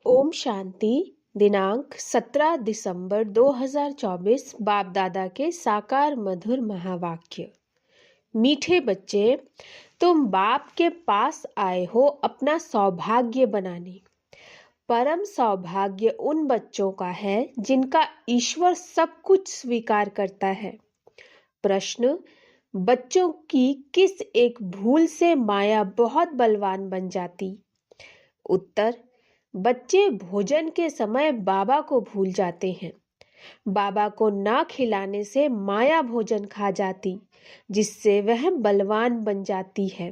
ओम शांति। दिनांक 17 दिसंबर 2024। बाप दादा के साकार मधुर महावाक्य। मीठे बच्चे, तुम बाप के पास आए हो अपना सौभाग्य बनाने। परम सौभाग्य उन बच्चों का है जिनका ईश्वर सब कुछ स्वीकार करता है। प्रश्न: बच्चों की किस एक भूल से माया बहुत बलवान बन जाती? उत्तर: बच्चे भोजन के समय बाबा को भूल जाते हैं। बाबा को ना खिलाने से माया भोजन खा जाती, जिससे वह बलवान बन जाती है,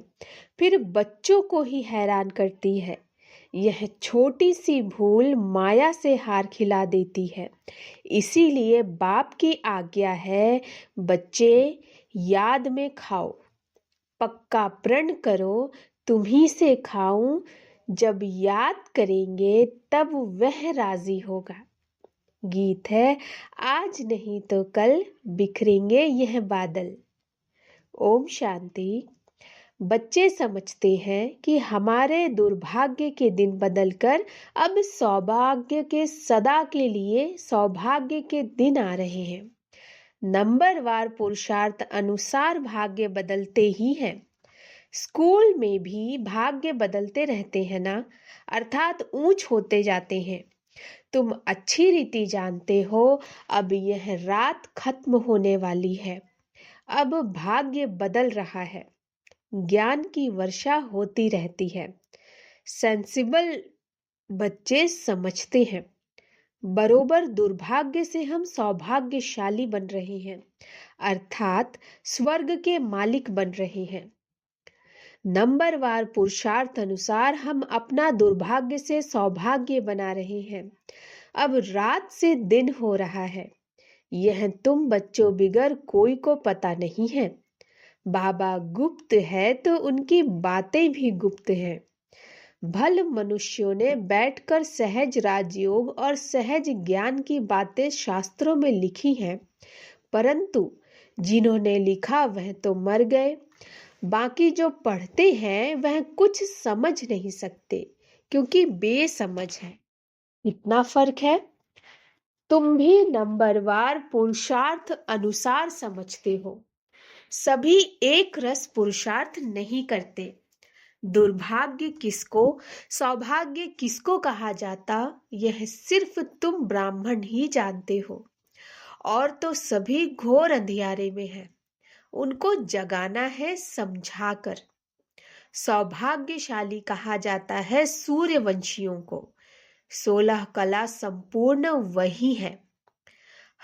फिर बच्चों को ही हैरान करती है। यह छोटी सी भूल माया से हार खिला देती है। इसीलिए बाप की आज्ञा है, बच्चे याद में खाओ, पक्का प्रण करो तुम्ही से खाऊं। जब याद करेंगे तब वह राजी होगा। गीत है, आज नहीं तो कल बिखरेंगे यह बादल। ओम शांति। बच्चे समझते हैं कि हमारे दुर्भाग्य के दिन बदलकर अब सौभाग्य के सदा के लिए सौभाग्य के दिन आ रहे हैं। नंबरवार पुरुषार्थ अनुसार भाग्य बदलते ही हैं। स्कूल में भी भाग्य बदलते रहते हैं ना, अर्थात ऊंच होते जाते हैं। तुम अच्छी रीति जानते हो, अब यह रात खत्म होने वाली है। अब भाग्य बदल रहा है। ज्ञान की वर्षा होती रहती है। सेंसिबल बच्चे समझते हैं, बरोबर दुर्भाग्य से हम सौभाग्यशाली बन रहे हैं, अर्थात स्वर्ग के मालिक बन रहे हैं। नंबरवार पुरुषार्थ अनुसार हम अपना दुर्भाग्य से सौभाग्य बना रहे हैं। अब रात से दिन हो रहा है। यह तुम बच्चों बिगर कोई को पता नहीं है। बाबा गुप्त है तो उनकी बातें भी गुप्त हैं। भल मनुष्यों ने बैठकर सहज राजयोग और सहज ज्ञान की बातें शास्त्रों में लिखी हैं, परंतु जिन्होंने लिखा वह तो मर गए। बाकी जो पढ़ते हैं वह कुछ समझ नहीं सकते, क्योंकि बेसमझ है। इतना फर्क है। तुम भी नंबरवार पुरुषार्थ अनुसार समझते हो। सभी एक रस पुरुषार्थ नहीं करते। दुर्भाग्य किसको, सौभाग्य किसको कहा जाता, यह सिर्फ तुम ब्राह्मण ही जानते हो। और तो सभी घोर अंधियारे में है। उनको जगाना है समझाकर। सौभाग्यशाली कहा जाता है सूर्यवंशियों को। 16 कला संपूर्ण वही है।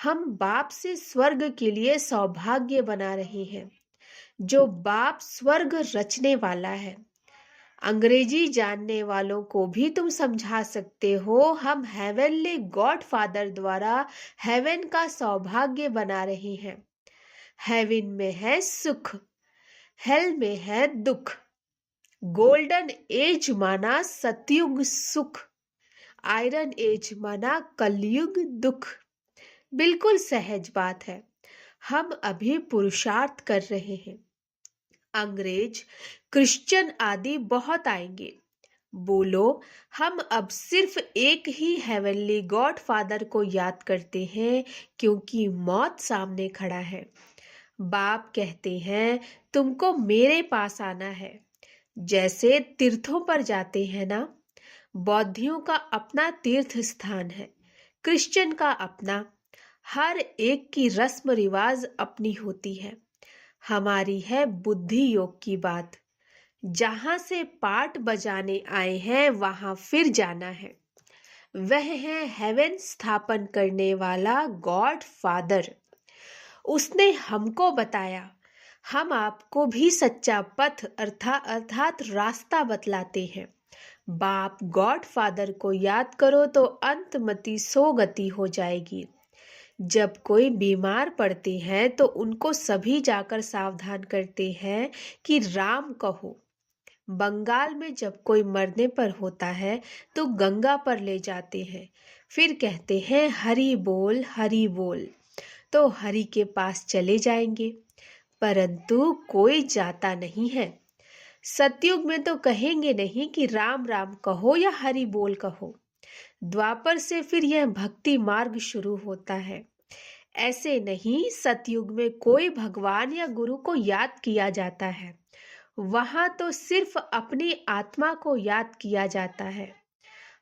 हम बाप से स्वर्ग के लिए सौभाग्य बना रहे हैं। जो बाप स्वर्ग रचने वाला है। अंग्रेजी जानने वालों को भी तुम समझा सकते हो, हम हेवनली गॉड फादर द्वारा हेवन का सौभाग्य बना रहे हैं। हेवन में है सुख, हेल में है दुख। गोल्डन एज माना सतयुग सुख, आयरन एज माना कलयुग दुख। बिल्कुल सहज बात है। हम अभी पुरुषार्थ कर रहे हैं। अंग्रेज, क्रिश्चियन आदि बहुत आएंगे। बोलो, हम अब सिर्फ एक ही हेवनली गॉड फादर को याद करते हैं, क्योंकि मौत सामने खड़ा है। बाप कहते हैं, तुमको मेरे पास आना है। जैसे तीर्थों पर जाते हैं ना। बौद्धियों का अपना तीर्थ स्थान है, क्रिश्चियन का अपना। हर एक की रस्म रिवाज अपनी होती है। हमारी है बुद्धि योग की बात। जहां से पाठ बजाने आए हैं वहां फिर जाना है। वह है हेवन स्थापन करने वाला गॉड फादर। उसने हमको बताया। हम आपको भी सच्चा पथ अर्थात रास्ता बतलाते हैं। बाप गॉड फादर को याद करो तो अंतमति सो गति हो जाएगी। जब कोई बीमार पड़ते हैं तो उनको सभी जाकर सावधान करते हैं कि राम कहो। बंगाल में जब कोई मरने पर होता है तो गंगा पर ले जाते हैं, फिर कहते हैं हरि बोल हरि बोल, तो हरि के पास चले जाएंगे, परंतु कोई जाता नहीं है। सतयुग में तो कहेंगे नहीं कि राम राम कहो या हरि बोल कहो। द्वापर से फिर यह भक्ति मार्ग शुरू होता है। ऐसे नहीं, सतयुग में कोई भगवान या गुरु को याद किया जाता है, वहां तो सिर्फ अपनी आत्मा को याद किया जाता है।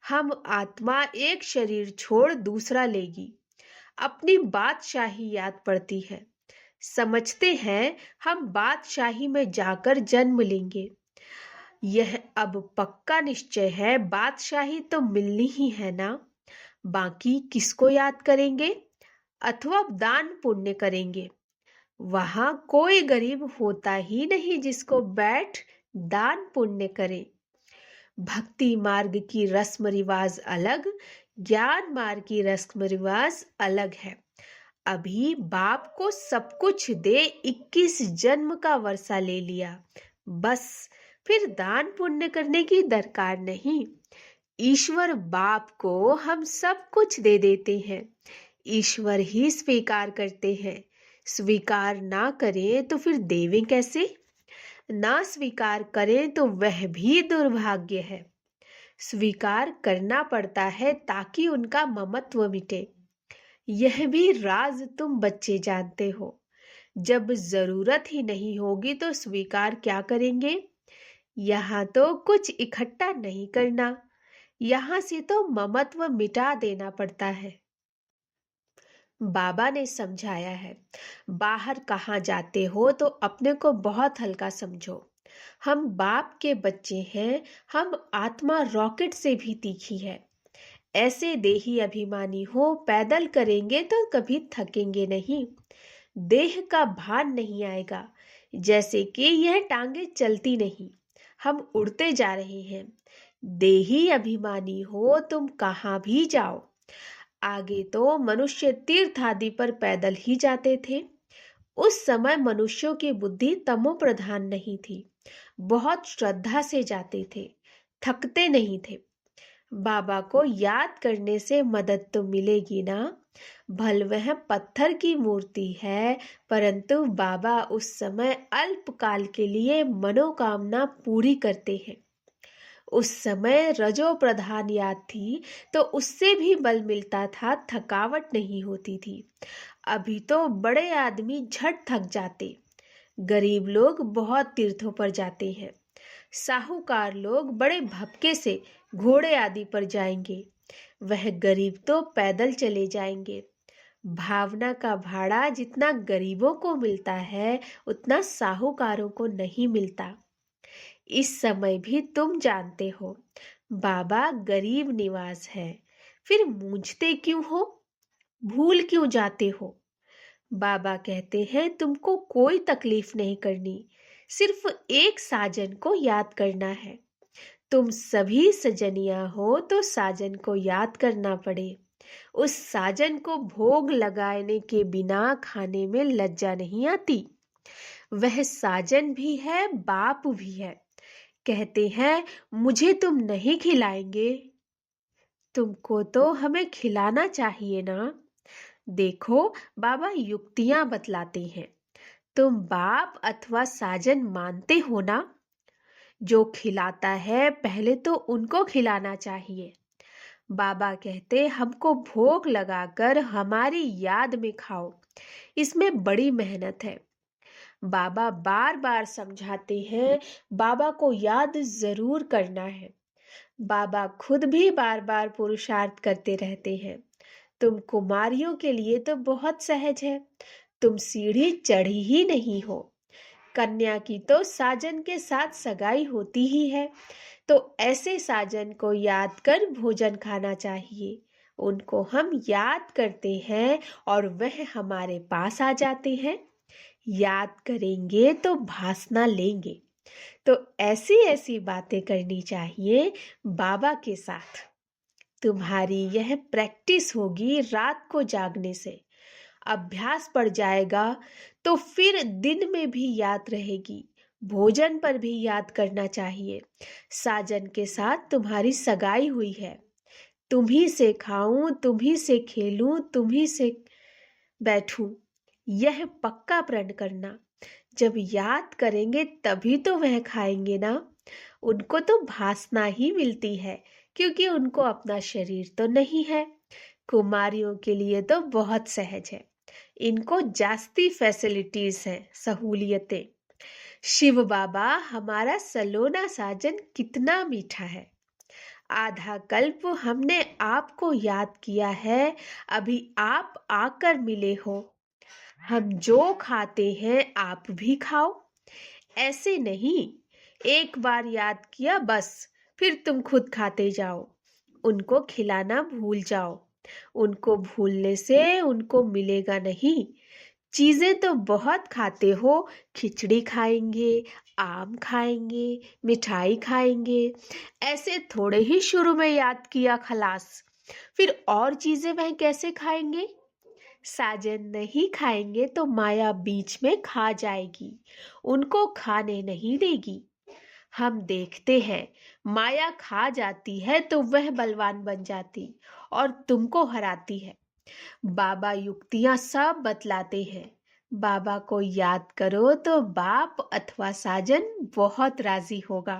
हम आत्मा एक शरीर छोड़ दूसरा लेगी, अपनी बादशाही याद पड़ती है। समझते हैं हम बादशाही में जाकर जन्म लेंगे। यह अब पक्का निश्चय है, बादशाही तो मिलनी ही है ना। बाकी किसको याद करेंगे अथवा दान पुण्य करेंगे। वहां कोई गरीब होता ही नहीं जिसको बैठ दान पुण्य करे। भक्ति मार्ग की रस्म रिवाज अलग, ज्ञान मार्ग की रस्म रिवाज अलग है। अभी बाप को सब कुछ दे 21 जन्म का वर्षा ले लिया, बस फिर दान पुण्य करने की दरकार नहीं। ईश्वर बाप को हम सब कुछ दे देते हैं, ईश्वर ही स्वीकार करते हैं। स्वीकार ना करें तो फिर देवें कैसे? ना स्वीकार करें तो वह भी दुर्भाग्य है। स्वीकार करना पड़ता है ताकि उनका ममत्व मिटे। यह भी राज तुम बच्चे जानते हो। जब जरूरत ही नहीं होगी तो स्वीकार क्या करेंगे? यहाँ तो कुछ इकट्ठा नहीं करना, यहाँ से तो ममत्व मिटा देना पड़ता है। बाबा ने समझाया है, बाहर कहाँ जाते हो तो अपने को बहुत हल्का समझो। हम बाप के बच्चे हैं, हम आत्मा रॉकेट से भी तीखी है। ऐसे देही अभिमानी हो, पैदल करेंगे तो कभी थकेंगे नहीं, देह का भान नहीं आएगा, जैसे कि यह टांगे चलती नहीं। हम उड़ते जा रहे हैं। देही अभिमानी हो तुम कहाँ भी जाओ। आगे तो मनुष्य तीर्थ आदि पर पैदल ही जाते थे। उस समय मनुष्यों की बुद्धि तमो प्रधान नहीं थी, बहुत श्रद्धा से जाते थे, थकते नहीं थे। बाबा को याद करने से मदद तो मिलेगी ना। भल वह पत्थर की मूर्ति है, परंतु बाबा उस समय अल्पकाल के लिए मनोकामना पूरी करते हैं। उस समय रजो प्रधान याद थी तो उससे भी बल मिलता था, थकावट नहीं होती थी। अभी तो बड़े आदमी झट थक जाते। गरीब लोग बहुत तीर्थों पर जाते हैं, साहूकार लोग बड़े भपके से घोड़े आदि पर जाएंगे, वह गरीब तो पैदल चले जाएंगे। भावना का भाड़ा जितना गरीबों को मिलता है उतना साहूकारों को नहीं मिलता। इस समय भी तुम जानते हो बाबा गरीब निवास है, फिर मूंझते क्यों हो, भूल क्यों जाते हो? बाबा कहते हैं तुमको कोई तकलीफ नहीं करनी, सिर्फ एक साजन को याद करना है। तुम सभी सजनिया हो तो साजन को याद करना पड़े। उस साजन को भोग लगाने के बिना खाने में लज्जा नहीं आती। वह साजन भी है, बाप भी है। कहते हैं मुझे तुम नहीं खिलाएंगे, तुमको तो हमें खिलाना चाहिए ना। देखो बाबा युक्तियां बतलाते हैं। तुम बाप अथवा साजन मानते हो ना? जो खिलाता है पहले तो उनको खिलाना चाहिए। बाबा कहते हमको भोग लगाकर हमारी याद में खाओ, इसमें बड़ी मेहनत है। बाबा बार बार समझाते हैं, बाबा को याद जरूर करना है। बाबा खुद भी बार बार पुरुषार्थ करते रहते हैं। तुम कुमारियों के लिए तो बहुत सहज है, तुम सीढ़ी चढ़ी ही नहीं हो। कन्या की तो साजन के साथ सगाई होती ही है, तो ऐसे साजन को याद कर भोजन खाना चाहिए। उनको हम याद करते हैं और वह हमारे पास आ जाते हैं। याद करेंगे तो भासना लेंगे। तो ऐसी ऐसी बातें करनी चाहिए बाबा के साथ। तुम्हारी यह प्रैक्टिस होगी रात को जागने से, अभ्यास पड़ जाएगा तो फिर दिन में भी याद रहेगी। भोजन पर भी याद करना चाहिए। साजन के साथ तुम्हारी सगाई हुई है, तुम्ही से खाऊं, तुम्ही से खेलूं, तुम्ही से बैठूं, यह पक्का प्रण करना। जब याद करेंगे तभी तो वह खाएंगे ना। उनको तो भासना ही मिलती है क्योंकि उनको अपना शरीर तो नहीं है। कुमारियों के लिए तो बहुत सहज है, इनको जास्ती फैसिलिटीज हैं, सहूलियतें। शिव बाबा हमारा सलोना साजन कितना मीठा है। आधा कल्प हमने आपको याद किया है, अभी आप आकर मिले हो। हम जो खाते हैं आप भी खाओ। ऐसे नहीं, एक बार याद किया बस, फिर तुम खुद खाते जाओ। उनको खिलाना भूल जाओ। उनको भूलने से उनको मिलेगा नहीं। चीजें तो बहुत खाते हो, खिचड़ी खाएंगे, आम खाएंगे, मिठाई खाएंगे। ऐसे थोड़े ही शुरू में याद किया खलास, फिर और चीजें वह कैसे खाएंगे? साजन नहीं खाएंगे तो माया बीच में खा जाएगी, उनको खाने नहीं देगी। हम देखते हैं, माया खा जाती है तो वह बलवान बन जाती और तुमको हराती है। बाबा युक्तियां सब बतलाते हैं। बाबा को याद करो तो बाप अथवा साजन बहुत राजी होगा।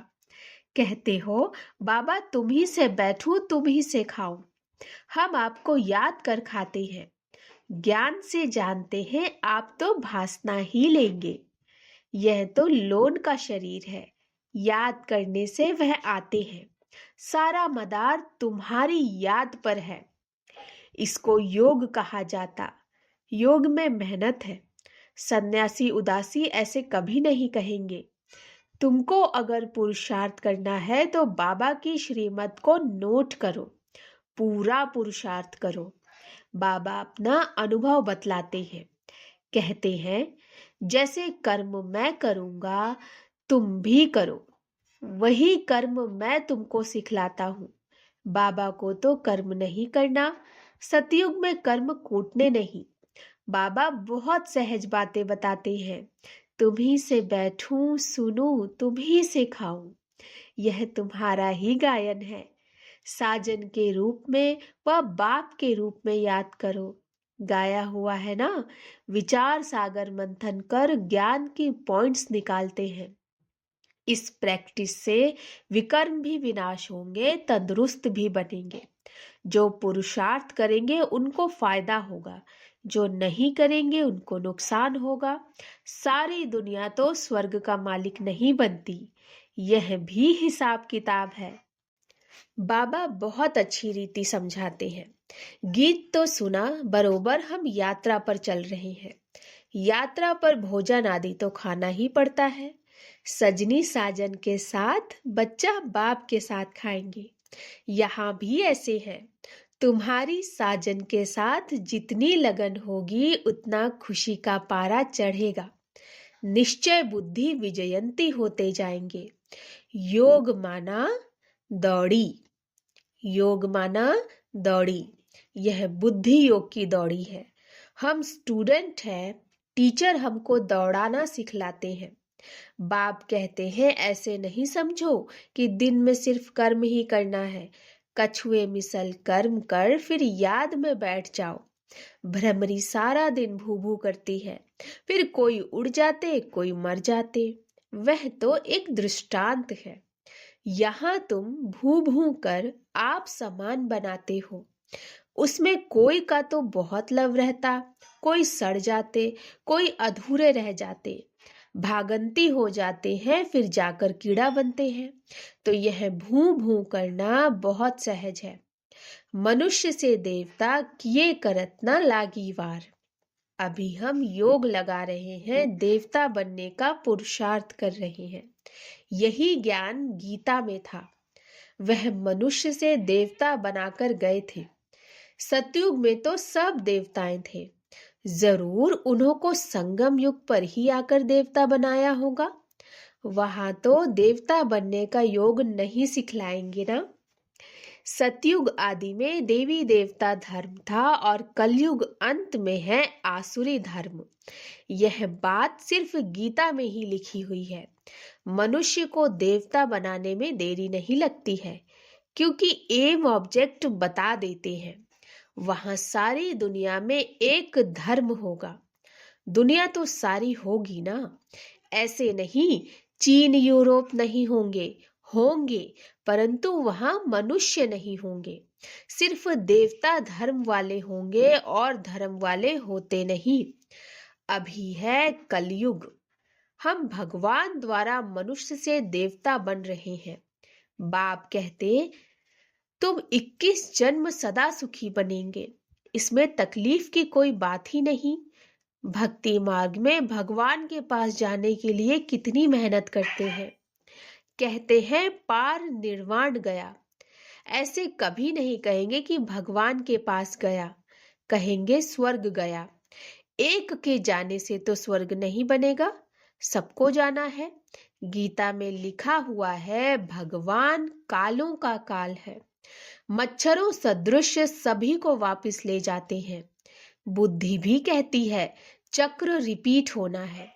कहते हो बाबा तुम ही से बैठूं, तुम ही से खाऊं। हम आपको याद कर खाते हैं। ज्ञान से जानते हैं आप तो भासना ही लेंगे। यह तो लोन का शरीर है, याद करने से वह आते हैं। सारा मदार तुम्हारी याद पर है। इसको योग कहा जाता। योग में मेहनत है। सन्यासी उदासी ऐसे कभी नहीं कहेंगे। तुमको अगर पुरुषार्थ करना है तो बाबा की श्रीमत को नोट करो, पूरा पुरुषार्थ करो। बाबा अपना अनुभव बतलाते हैं। कहते हैं जैसे कर्म मैं करूंगा तुम भी करो, वही कर्म मैं तुमको सिखलाता हूँ। बाबा को तो कर्म नहीं करना, सतयुग में कर्म कूटने नहीं। बाबा बहुत सहज बातें बताते हैं। तुम्ही से बैठूं सुनूं, तुम्ही से खाऊं। यह तुम्हारा ही गायन है। साजन के रूप में व बाप के रूप में याद करो। गाया हुआ है ना, विचार सागर मंथन कर ज्ञान की पॉइंट्स निकालते हैं। इस प्रैक्टिस से विकर्म भी विनाश होंगे, तंदुरुस्त भी बनेंगे। जो पुरुषार्थ करेंगे उनको फायदा होगा, जो नहीं करेंगे उनको नुकसान होगा। सारी दुनिया तो स्वर्ग का मालिक नहीं बनती, यह भी हिसाब किताब है। बाबा बहुत अच्छी रीति समझाते हैं। गीत तो सुना, बरोबर हम यात्रा पर चल रहे हैं। यात्रा पर भोजन आदि तो खाना ही पड़ता है। सजनी साजन के साथ, बच्चा बाप के साथ खाएंगे। यहाँ भी ऐसे है। तुम्हारी साजन के साथ जितनी लगन होगी उतना खुशी का पारा चढ़ेगा। निश्चय बुद्धि विजयंती होते जाएंगे। योग माना दौड़ी, योग माना दौड़ी। यह बुद्धि योग की दौड़ी है। हम स्टूडेंट हैं, टीचर हमको दौड़ाना सिखलाते हैं। बाप कहते हैं ऐसे नहीं समझो कि दिन में सिर्फ कर्म ही करना है। कछुए मिसल कर्म कर फिर याद में बैठ जाओ। भ्रमरी सारा दिन भू भू करती है, फिर कोई उड़ जाते कोई मर जाते। वह तो एक दृष्टांत है। यहाँ तुम भू भू कर आप समान बनाते हो। उसमें कोई का तो बहुत लव रहता, कोई सड़ जाते, कोई अधूरे रह जाते, भागंती हो जाते हैं, फिर जाकर कीड़ा बनते हैं। तो यह भू भू करना बहुत सहज है। मनुष्य से देवता किए करत न लागी वार। अभी हम योग लगा रहे हैं, देवता बनने का पुरुषार्थ कर रहे हैं। यही ज्ञान गीता में था। वह मनुष्य से देवता बनाकर गए थे। सतयुग में तो सब देवताएं थे। जरूर उन्हों को संगम युग पर ही आकर देवता बनाया होगा। वहां तो देवता बनने का योग नहीं सिखलाएंगे ना। सतयुग आदि में देवी देवता धर्म था और कलयुग अंत में है आसुरी धर्म। यह बात सिर्फ गीता में ही लिखी हुई है। मनुष्य को देवता बनाने में देरी नहीं लगती है, क्योंकि एम ऑब्जेक्ट बता देते हैं। वहां सारी दुनिया में एक धर्म होगा। दुनिया तो सारी होगी ना, ऐसे नहीं चीन यूरोप नहीं होंगे, होंगे, परंतु वहां मनुष्य नहीं होंगे। सिर्फ देवता धर्म वाले होंगे और धर्म वाले होते नहीं। अभी है कलयुग। हम भगवान द्वारा मनुष्य से देवता बन रहे हैं। बाप कहते, तुम 21 जन्म सदा सुखी बनेंगे, इसमें तकलीफ की कोई बात ही नहीं। भक्ति मार्ग में भगवान के पास जाने के लिए कितनी मेहनत करते हैं। कहते हैं पार निर्वाण गया। ऐसे कभी नहीं कहेंगे कि भगवान के पास गया, कहेंगे स्वर्ग गया। एक के जाने से तो स्वर्ग नहीं बनेगा, सबको जाना है। गीता में लिखा हुआ है, भगवान कालों का काल है, मच्छरों सदृश सभी को वापस ले जाते हैं। बुद्धि भी कहती है चक्र रिपीट होना है,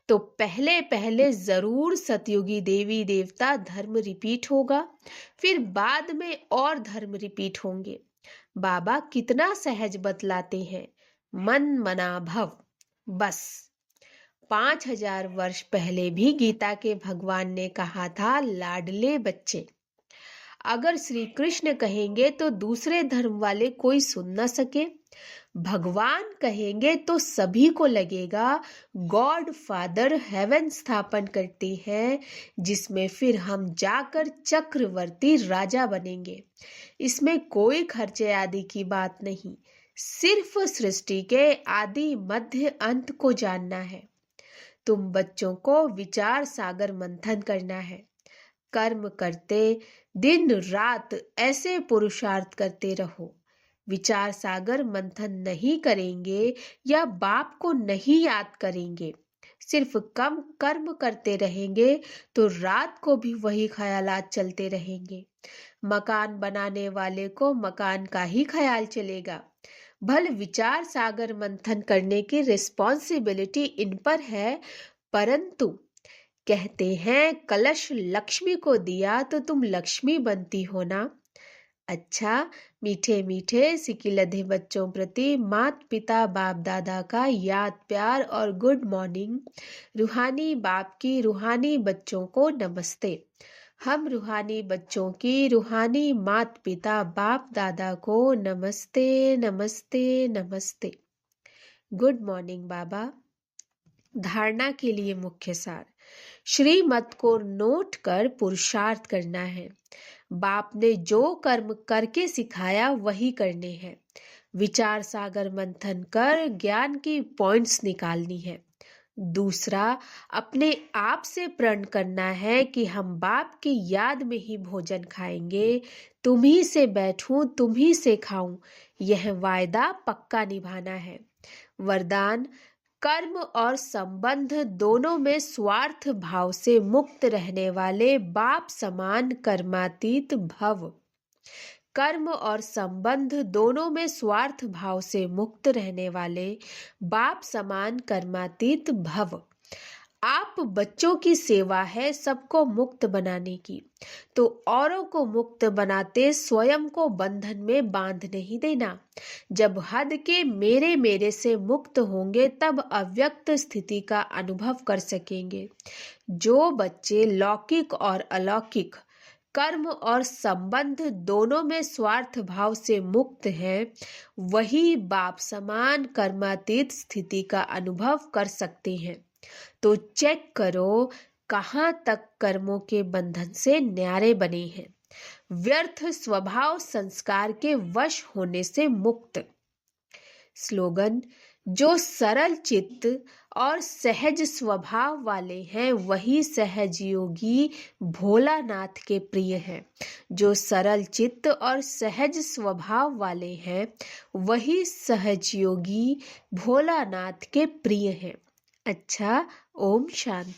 तो पहले पहले जरूर सतयुगी देवी देवता धर्म रिपीट होगा, फिर बाद में और धर्म रिपीट होंगे। बाबा कितना सहज बतलाते हैं, मन मना भव। बस 5000 वर्ष पहले भी गीता के भगवान ने कहा था, लाडले बच्चे। अगर श्री कृष्ण कहेंगे तो दूसरे धर्म वाले कोई सुन न सके। भगवान कहेंगे तो सभी को लगेगा गॉड फादर हेवन स्थापन करते हैं, जिसमें फिर हम जाकर चक्रवर्ती राजा बनेंगे। इसमें कोई खर्चे आदि की बात नहीं, सिर्फ सृष्टि के आदि मध्य अंत को जानना है। तुम बच्चों को विचार सागर मंथन करना है। कर्म करते दिन रात ऐसे पुरुषार्थ करते रहो। विचार सागर मंथन नहीं करेंगे या बाप को नहीं याद करेंगे, सिर्फ कम कर्म करते रहेंगे तो रात को भी वही ख्यालात चलते रहेंगे। मकान बनाने वाले को मकान का ही ख्याल चलेगा। भले विचार सागर मंथन करने की रिस्पॉन्सिबिलिटी इन पर है, परंतु कहते हैं कलश लक्ष्मी को दिया तो तुम लक्ष्मी बनती हो ना। अच्छा, मीठे मीठे सिकिलधे बच्चों प्रति माता पिता बाप दादा का याद प्यार और गुड मॉर्निंग। रूहानी बाप की रूहानी बच्चों को नमस्ते। हम रूहानी बच्चों की रूहानी माता पिता बाप दादा को नमस्ते नमस्ते नमस्ते। गुड मॉर्निंग बाबा। धारणा के लिए मुख्य सार, श्रीमत को नोट कर पुरुषार्थ करना है। बाप ने जो कर्म करके सिखाया वही करने हैं। विचार सागर मंथन कर ज्ञान की पॉइंट्स निकालनी है। दूसरा, अपने आप से प्रण करना है कि हम बाप की याद में ही भोजन खाएंगे। तुम्ही से बैठूं, तुम्ही से खाऊं, यह वायदा पक्का निभाना है। वरदान, कर्म और संबंध दोनों में स्वार्थ भाव से मुक्त रहने वाले बाप समान कर्मातीत भव। कर्म और संबंध दोनों में स्वार्थ भाव से मुक्त रहने वाले बाप समान कर्मातीत भव। आप बच्चों की सेवा है सबको मुक्त बनाने की, तो औरों को मुक्त बनाते स्वयं को बंधन में बांध नहीं देना। जब हद के मेरे मेरे से मुक्त होंगे तब अव्यक्त स्थिति का अनुभव कर सकेंगे। जो बच्चे लौकिक और अलौकिक कर्म और संबंध दोनों में स्वार्थ भाव से मुक्त हैं, वही बाप समान कर्मातीत स्थिति का अनुभव कर सकते हैं। तो चेक करो कहां तक कर्मों के बंधन से न्यारे बने हैं। व्यर्थ स्वभाव संस्कार के वश होने से मुक्त। स्लोगन, जो सरल चित्त और सहज स्वभाव वाले हैं वही सहज योगी भोलानाथ के प्रिय हैं। जो सरल चित्त और सहज स्वभाव वाले हैं वही सहज योगी भोलानाथ के प्रिय हैं। अच्छा, ओम शांति।